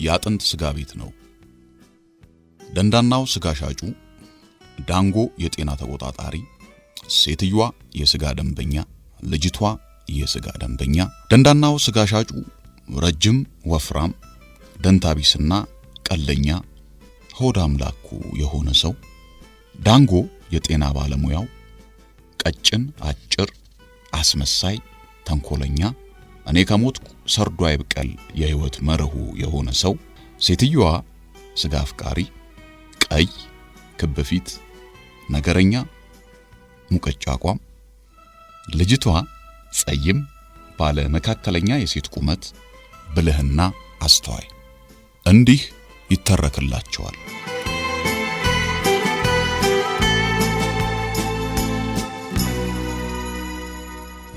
የአጥንት ስጋ ቤት ነው። ደንዳናው ስጋ ሻጩ፣ ዳንጎ የጤና ተቆጣጣሪ፣ ሴትየዋ የስጋ ደንበኛ፣ ልጅቷ የስጋ ደንበኛ። ደንዳናው ስጋ ሻጩ ረጅም ወፍራም ደንታቢስና ቀለኛ ሆድ አምላኩ የሆነ ሰው፣ ዳንጎ የጤና ባለሙያው ቀጭን አጭር አስመሳይ ተንኮለኛ እኔ ከሞትኩ ሰርዶ አይብቀል የህይወት መርሁ የሆነ ሰው፣ ሴትየዋ ስጋ አፍቃሪ ቀይ ክብ ፊት ነገረኛ ሙቀጫ አቋም፣ ልጅቷ ጸይም ባለ መካከለኛ የሴት ቁመት ብልህና አስተዋይ። እንዲህ ይተረክላቸዋል።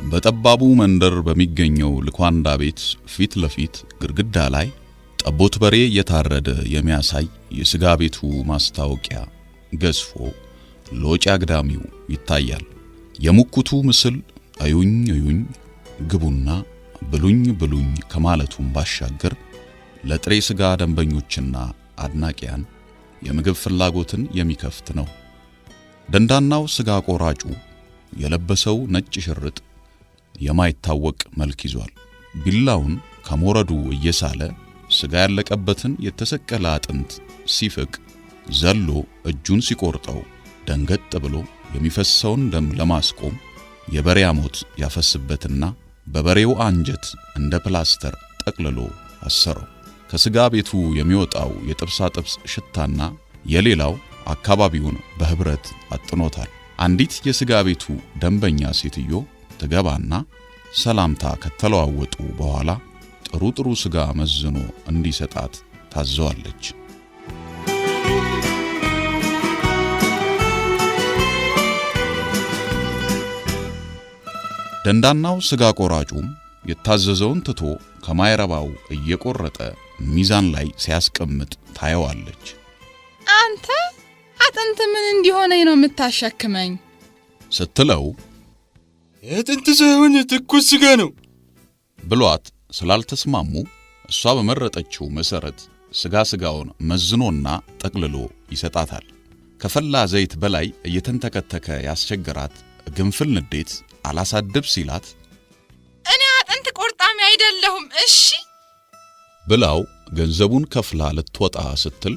በጠባቡ መንደር በሚገኘው ልኳንዳ ቤት ፊት ለፊት ግድግዳ ላይ ጠቦት በሬ የታረደ የሚያሳይ የስጋ ቤቱ ማስታወቂያ ገዝፎ ሎጭ አግዳሚው ይታያል። የሙኩቱ ምስል አዩኝ አዩኝ ግቡና ብሉኝ ብሉኝ ከማለቱም ባሻገር ለጥሬ ስጋ ደንበኞችና አድናቂያን የምግብ ፍላጎትን የሚከፍት ነው። ደንዳናው ስጋ ቆራጩ የለበሰው ነጭ ሽርጥ የማይታወቅ መልክ ይዟል። ቢላውን ከሞረዱ እየሳለ ስጋ ያለቀበትን የተሰቀለ አጥንት ሲፍቅ ዘሎ እጁን ሲቆርጠው ደንገጥ ብሎ የሚፈሰውን ደም ለማስቆም የበሬ ሞት ያፈስበትና በበሬው አንጀት እንደ ፕላስተር ጠቅልሎ አሰረው። ከስጋ ቤቱ የሚወጣው የጥብሳ ጥብስ ሽታና የሌላው አካባቢውን በህብረት አጥኖታል። አንዲት የስጋ ቤቱ ደንበኛ ሴትዮ ትገባና ሰላምታ ከተለዋወጡ በኋላ ጥሩ ስጋ መዝኖ እንዲሰጣት ታዘዋለች። ደንዳናው ስጋ ቆራጩም የታዘዘውን ትቶ ከማይረባው እየቆረጠ ሚዛን ላይ ሲያስቀምጥ ታየዋለች። አንተ አጥንት ምን እንዲሆነኝ ነው የምታሸክመኝ ስትለው አጥንት ሳይሆን ትኩስ ስጋ ነው ብሏት ስላልተስማሙ እሷ በመረጠችው መሰረት ስጋውን መዝኖና ጠቅልሎ ይሰጣታል። ከፈላ ዘይት በላይ እየተንተከተከ ያስቸገራት ግንፍል ንዴት አላሳድብ ሲላት እኔ አጥንት ቆርጣሚ አይደለሁም እሺ ብላው ገንዘቡን ከፍላ ልትወጣ ስትል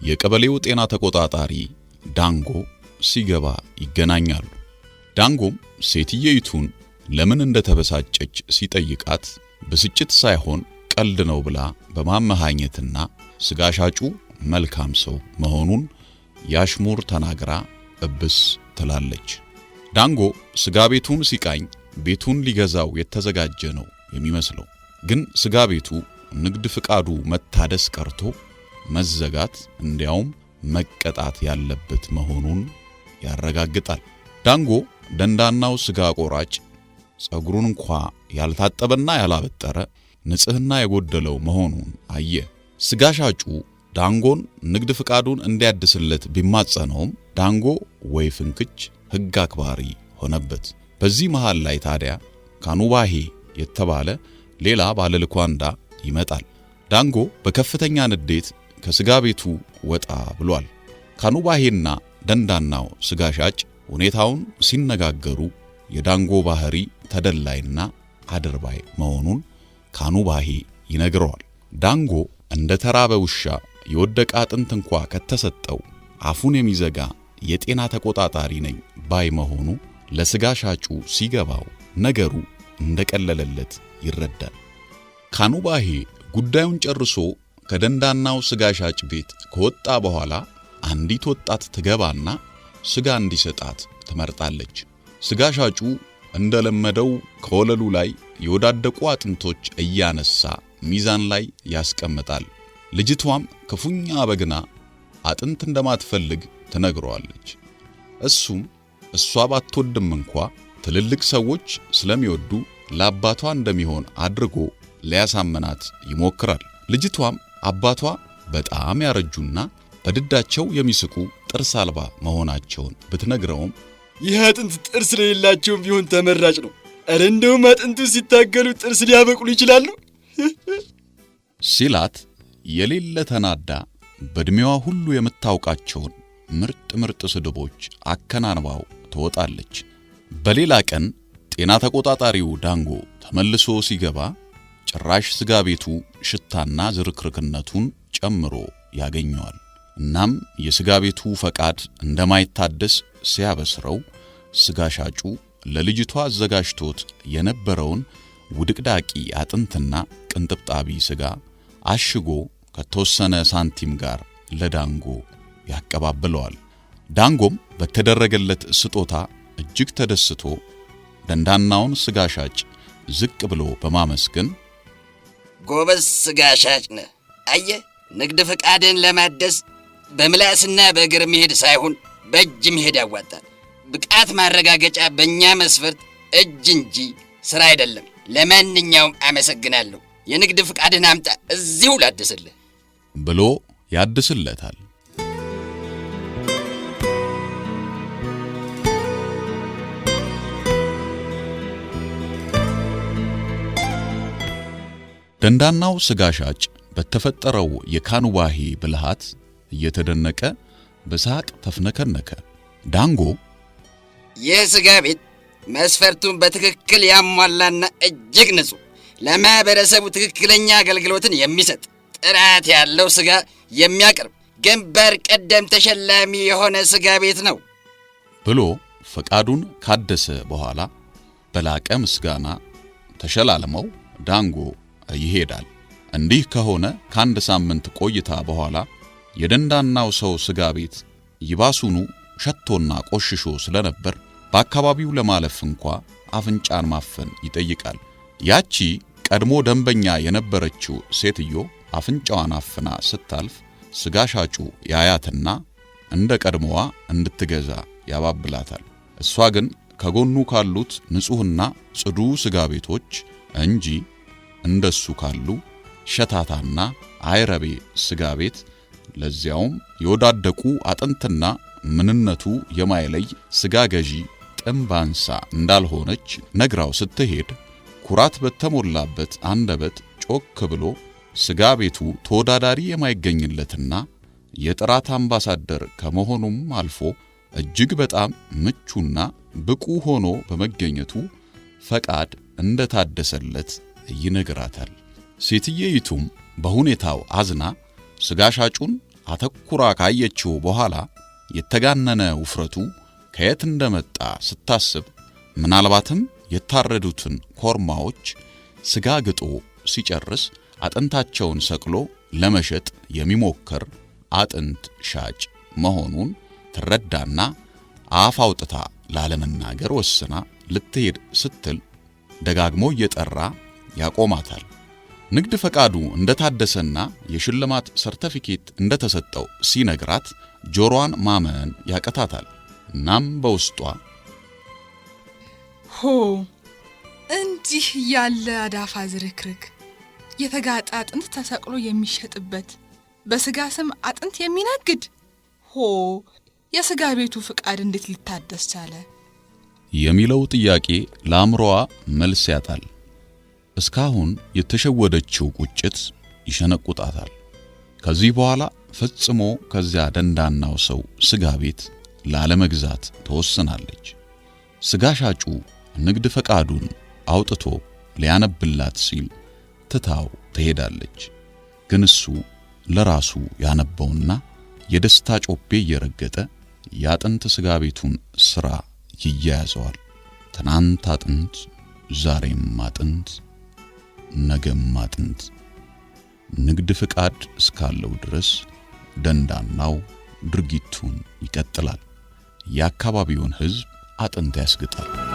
የቀበሌው ጤና ተቆጣጣሪ ዳንጎ ሲገባ ይገናኛሉ። ዳንጎም ሴትየይቱን ለምን እንደተበሳጨች ሲጠይቃት ብስጭት ሳይሆን ቀልድ ነው ብላ በማመሃኘትና ስጋ ሻጩ መልካም ሰው መሆኑን ያሽሙር ተናግራ እብስ ትላለች። ዳንጎ ስጋ ቤቱን ሲቃኝ ቤቱን ሊገዛው የተዘጋጀ ነው የሚመስለው። ግን ስጋ ቤቱ ንግድ ፍቃዱ መታደስ ቀርቶ መዘጋት እንዲያውም መቀጣት ያለበት መሆኑን ያረጋግጣል። ዳንጎ ደንዳናው ስጋ ቆራጭ ጸጉሩን እንኳ ያልታጠበና ያላበጠረ ንጽህና የጎደለው መሆኑን አየ። ስጋ ሻጩ ዳንጎን ንግድ ፍቃዱን እንዲያድስለት ቢማጸነውም ዳንጎ ወይ ፍንክች ሕግ አክባሪ ሆነበት። በዚህ መሃል ላይ ታዲያ ካኑባሄ የተባለ ሌላ ባለልኳንዳ ይመጣል። ዳንጎ በከፍተኛ ንዴት ከስጋ ቤቱ ወጣ ብሏል። ካኑባሄና ደንዳናው ስጋ ሻጭ ሁኔታውን ሲነጋገሩ የዳንጎ ባህሪ ተደላይና አድርባይ መሆኑን ካኑባሄ ይነግረዋል። ዳንጎ እንደ ተራበ ውሻ የወደቀ አጥንት እንኳ ከተሰጠው አፉን የሚዘጋ የጤና ተቆጣጣሪ ነኝ ባይ መሆኑ ለስጋ ሻጩ ሲገባው ነገሩ እንደቀለለለት ይረዳል። ካኑባሄ ጉዳዩን ጨርሶ ከደንዳናው ስጋ ሻጭ ቤት ከወጣ በኋላ አንዲት ወጣት ትገባና ስጋ እንዲሰጣት ትመርጣለች። ስጋ ሻጩ እንደለመደው ከወለሉ ላይ የወዳደቁ አጥንቶች እያነሳ ሚዛን ላይ ያስቀምጣል። ልጅቷም ክፉኛ በግና አጥንት እንደማትፈልግ ትነግረዋለች። እሱም እሷ ባትወድም እንኳ ትልልቅ ሰዎች ስለሚወዱ ለአባቷ እንደሚሆን አድርጎ ሊያሳምናት ይሞክራል። ልጅቷም አባቷ በጣም ያረጁና በድዳቸው የሚስቁ ጥርስ አልባ መሆናቸውን ብትነግረውም ይህ አጥንት ጥርስ ለሌላቸውም ቢሆን ተመራጭ ነው። ኧረ እንደውም አጥንቱ ሲታገሉ ጥርስ ሊያበቅሉ ይችላሉ ሲላት የሌለ ተናዳ በእድሜዋ ሁሉ የምታውቃቸውን ምርጥ ስድቦች አከናንባው ትወጣለች። በሌላ ቀን ጤና ተቆጣጣሪው ዳንጎ ተመልሶ ሲገባ ጭራሽ ስጋ ቤቱ ሽታና ዝርክርክነቱን ጨምሮ ያገኘዋል። እናም የስጋ ቤቱ ፈቃድ እንደማይታደስ ሲያበስረው ስጋ ሻጩ ለልጅቷ አዘጋጅቶት የነበረውን ውድቅዳቂ አጥንትና ቅንጥብጣቢ ስጋ አሽጎ ከተወሰነ ሳንቲም ጋር ለዳንጎ ያቀባብለዋል። ዳንጎም በተደረገለት ስጦታ እጅግ ተደስቶ ደንዳናውን ስጋ ሻጭ ዝቅ ብሎ በማመስገን ጎበዝ ስጋ ሻጭ ነህ። አየህ፣ ንግድ ፈቃድን ለማደስ በምላስና በእግር መሄድ ሳይሆን በእጅ መሄድ ያዋጣል። ብቃት ማረጋገጫ በእኛ መስፈርት እጅ እንጂ ሥራ አይደለም። ለማንኛውም አመሰግናለሁ። የንግድ ፈቃድን አምጣ፣ እዚሁ ላድስልህ ብሎ ያድስለታል። ደንዳናው ስጋ ሻጭ በተፈጠረው የካኑባሂ ብልሃት እየተደነቀ በሳቅ ተፍነከነከ። ዳንጎ ይህ ስጋ ቤት መስፈርቱን በትክክል ያሟላና እጅግ ንጹህ፣ ለማህበረሰቡ ትክክለኛ አገልግሎትን የሚሰጥ ጥራት ያለው ስጋ የሚያቀርብ ግንባር ቀደም ተሸላሚ የሆነ ስጋ ቤት ነው ብሎ ፈቃዱን ካደሰ በኋላ በላቀ ምስጋና ተሸላልመው ዳንጎ ይሄዳል። እንዲህ ከሆነ ከአንድ ሳምንት ቆይታ በኋላ የደንዳናው ሰው ስጋ ቤት ይባሱኑ ሸቶና ቆሽሾ ስለነበር በአካባቢው ለማለፍ እንኳ አፍንጫን ማፈን ይጠይቃል። ያቺ ቀድሞ ደንበኛ የነበረችው ሴትዮ አፍንጫዋን አፍና ስታልፍ ስጋ ሻጩ ያያትና እንደ ቀድሞዋ እንድትገዛ ያባብላታል። እሷ ግን ከጎኑ ካሉት ንጹህና ጽዱ ስጋ ቤቶች እንጂ እንደሱ ካሉ ሸታታና አይረቤ ስጋ ቤት ለዚያውም የወዳደቁ አጥንትና ምንነቱ የማይለይ ስጋ ገዢ ጥምባንሳ እንዳልሆነች ነግራው ስትሄድ ኩራት በተሞላበት አንደበት ጮክ ብሎ ስጋ ቤቱ ተወዳዳሪ የማይገኝለትና የጥራት አምባሳደር ከመሆኑም አልፎ እጅግ በጣም ምቹና ብቁ ሆኖ በመገኘቱ ፈቃድ እንደታደሰለት ይነግራታል። ሴትየይቱም በሁኔታው አዝና ስጋ ሻጩን አተኩራ ካየችው በኋላ የተጋነነ ውፍረቱ ከየት እንደመጣ ስታስብ ምናልባትም የታረዱትን ኮርማዎች ስጋ ግጦ ሲጨርስ አጥንታቸውን ሰቅሎ ለመሸጥ የሚሞክር አጥንት ሻጭ መሆኑን ትረዳና አፍ አውጥታ ላለመናገር ወስና ልትሄድ ስትል ደጋግሞ እየጠራ ያቆማታል። ንግድ ፈቃዱ እንደታደሰና የሽልማት ሰርተፊኬት እንደተሰጠው ሲነግራት ጆሮዋን ማመን ያቀታታል። እናም በውስጧ ሆ እንዲህ ያለ አዳፋ ዝርክርክ የተጋጠ አጥንት ተሰቅሎ የሚሸጥበት በስጋ ስም አጥንት የሚነግድ ሆ የስጋ ቤቱ ፍቃድ እንዴት ሊታደስ ቻለ የሚለው ጥያቄ ለአእምሮዋ መልስ ያጣል። እስካሁን የተሸወደችው ቁጭት ይሸነቁጣታል። ከዚህ በኋላ ፈጽሞ ከዚያ ደንዳናው ሰው ስጋ ቤት ላለመግዛት ተወስናለች። ስጋ ሻጩ ንግድ ፈቃዱን አውጥቶ ሊያነብላት ሲል ትታው ትሄዳለች። ግን እሱ ለራሱ ያነበውና የደስታ ጮቤ እየረገጠ ያጥንት ስጋ ቤቱን ስራ ይያያዘዋል። ትናንት አጥንት፣ ዛሬም አጥንት፣ ነገም አጥንት። ንግድ ፍቃድ እስካለው ድረስ ደንዳናው ድርጊቱን ይቀጥላል። የአካባቢውን ሕዝብ አጥንት ያስግጣል።